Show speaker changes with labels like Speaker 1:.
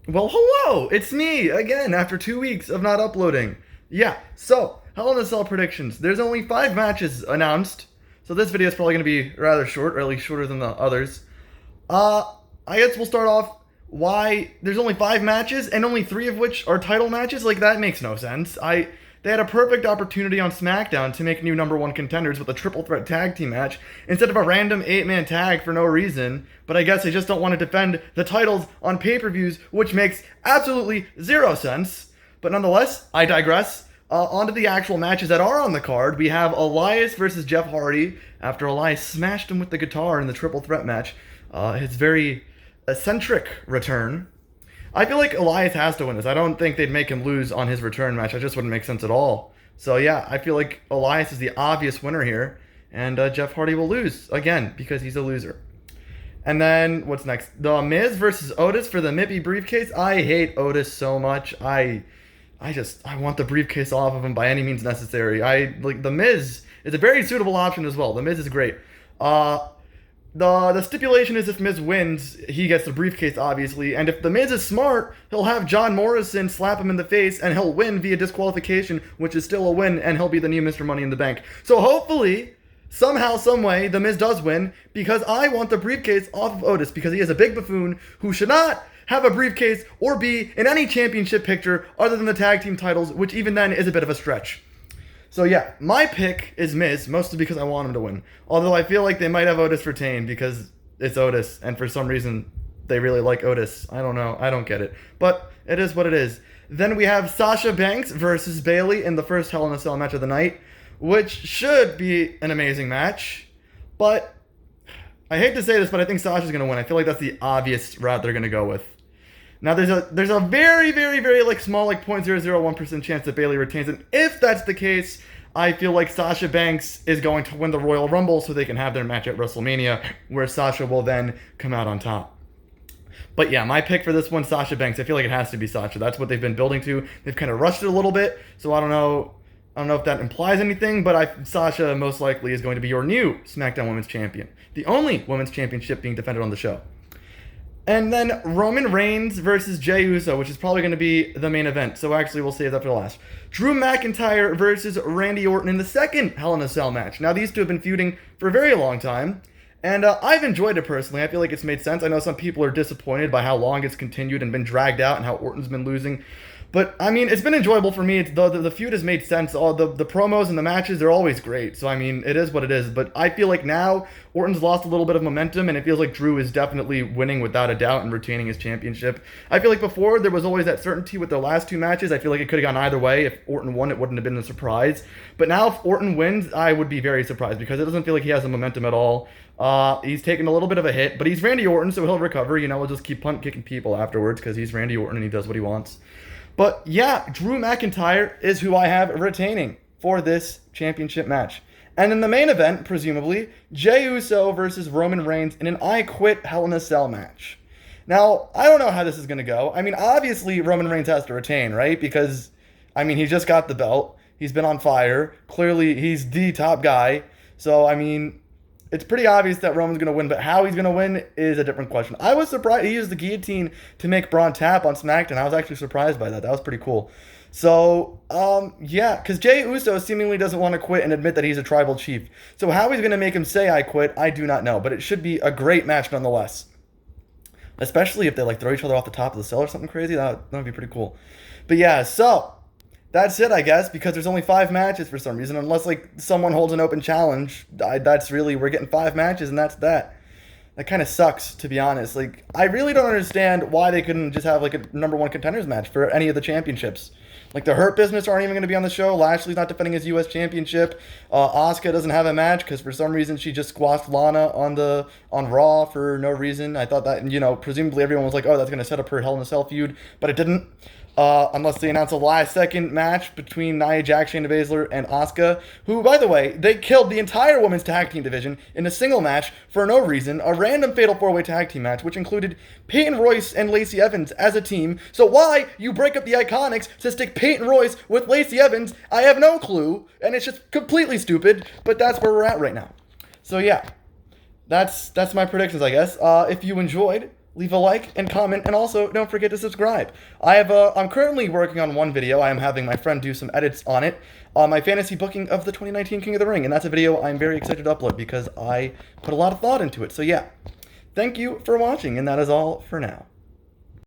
Speaker 1: Well, hello! It's me again after 2 weeks of not uploading. Yeah, so, Hell in a Cell predictions. There's only 5 matches announced, so this video is probably going to be rather short, or at least shorter than the others. I guess we'll start off why there's only 5 matches and only 3 of which are title matches. Like, that makes no sense. They had a perfect opportunity on SmackDown to make new #1 contenders with a triple threat tag team match instead of a random 8-man tag for no reason. But I guess they just don't want to defend the titles on pay-per-views, which makes absolutely zero sense. But nonetheless, I digress. On to the actual matches that are on the card. We have Elias versus Jeff Hardy after Elias smashed him with the guitar in the triple threat match. His very eccentric return. I feel like Elias has to win this. I don't think they'd make him lose on his return match. That just wouldn't make sense at all. So yeah, I feel like Elias is the obvious winner here, and Jeff Hardy will lose again because he's a loser. And then what's next? The Miz versus Otis for the Mippy briefcase. I hate Otis so much. I want the briefcase off of him by any means necessary. I like the Miz is a very suitable option as well. The Miz is great. The stipulation is if Miz wins, he gets the briefcase, obviously. And if the Miz is smart, he'll have John Morrison slap him in the face, and he'll win via disqualification, which is still a win, and he'll be the new Mr. Money in the Bank. So hopefully, somehow, someway, the Miz does win, because I want the briefcase off of Otis, because he is a big buffoon who should not have a briefcase or be in any championship picture other than the tag team titles, which even then is a bit of a stretch. So yeah, my pick is Miz, mostly because I want him to win. Although I feel like they might have Otis retain because it's Otis, and for some reason they really like Otis. I don't know, I don't get it. But it is what it is. Then we have Sasha Banks versus Bayley in the first Hell in a Cell match of the night, which should be an amazing match. But I hate to say this, but I think Sasha's going to win. I feel like that's the obvious route they're going to go with. Now, there's a very, very, very, small, 0.001% chance that Bayley retains. And if that's the case, I feel like Sasha Banks is going to win the Royal Rumble so they can have their match at WrestleMania, where Sasha will then come out on top. But yeah, my pick for this one, Sasha Banks. I feel like it has to be Sasha. That's what they've been building to. They've kind of rushed it a little bit, so I don't know if that implies anything, but Sasha most likely is going to be your new SmackDown Women's Champion. The only Women's Championship being defended on the show. And then Roman Reigns versus Jey Uso, which is probably going to be the main event. So actually, we'll save that for the last. Drew McIntyre versus Randy Orton in the second Hell in a Cell match. Now, these two have been feuding for a very long time. And I've enjoyed it personally. I feel like it's made sense. I know some people are disappointed by how long it's continued and been dragged out and how Orton's been losing. But, I mean, it's been enjoyable for me. The feud has made sense. All the promos and the matches, they're always great. So, I mean, it is what it is. But I feel like now Orton's lost a little bit of momentum, and it feels like Drew is definitely winning without a doubt and retaining his championship. I feel like before, there was always that certainty with their last 2 matches. I feel like it could have gone either way. If Orton won, it wouldn't have been a surprise. But now, if Orton wins, I would be very surprised because it doesn't feel like he has the momentum at all. He's taken a little bit of a hit, but he's Randy Orton, so he'll recover. He'll just keep punt kicking people afterwards because he's Randy Orton and he does what he wants. But yeah, Drew McIntyre is who I have retaining for this championship match. And in the main event, presumably, Jey Uso versus Roman Reigns in an I Quit Hell in a Cell match. Now, I don't know how this is going to go. I mean, obviously, Roman Reigns has to retain, right? Because, I mean, he just got the belt. He's been on fire. Clearly, he's the top guy. So, I mean, it's pretty obvious that Roman's going to win, but how he's going to win is a different question. I was surprised. He used the guillotine to make Braun tap on SmackDown. I was actually surprised by that. That was pretty cool. So, yeah, because Jey Uso seemingly doesn't want to quit and admit that he's a tribal chief. So how he's going to make him say I quit, I do not know. But it should be a great match nonetheless. Especially if they throw each other off the top of the cell or something crazy. That would be pretty cool. But yeah, so that's it, I guess, because there's only 5 matches for some reason. Unless, someone holds an open challenge, we're getting 5 matches, and that's that. That kind of sucks, to be honest. I really don't understand why they couldn't just have, a #1 contenders match for any of the championships. The Hurt Business aren't even going to be on the show. Lashley's not defending his U.S. championship. Asuka doesn't have a match because for some reason she just squashed Lana on Raw for no reason. I thought that, presumably everyone was like, oh, that's going to set up her Hell in a Cell feud, but it didn't. Unless they announce a last-second match between Nia Jax, Shayna Baszler, and Asuka, who, by the way, they killed the entire women's tag team division in a single match for no reason, a random fatal 4-way tag team match, which included Peyton Royce and Lacey Evans as a team. So why you break up the Iconics to stick Peyton Royce with Lacey Evans, I have no clue, and it's just completely stupid, but that's where we're at right now. So yeah, that's my predictions, I guess. If you enjoyed, leave a like and comment, and also don't forget to subscribe. I'm currently working on one video. I am having my friend do some edits on it, on my fantasy booking of the 2019 King of the Ring, and that's a video I'm very excited to upload because I put a lot of thought into it. So yeah, thank you for watching, and that is all for now.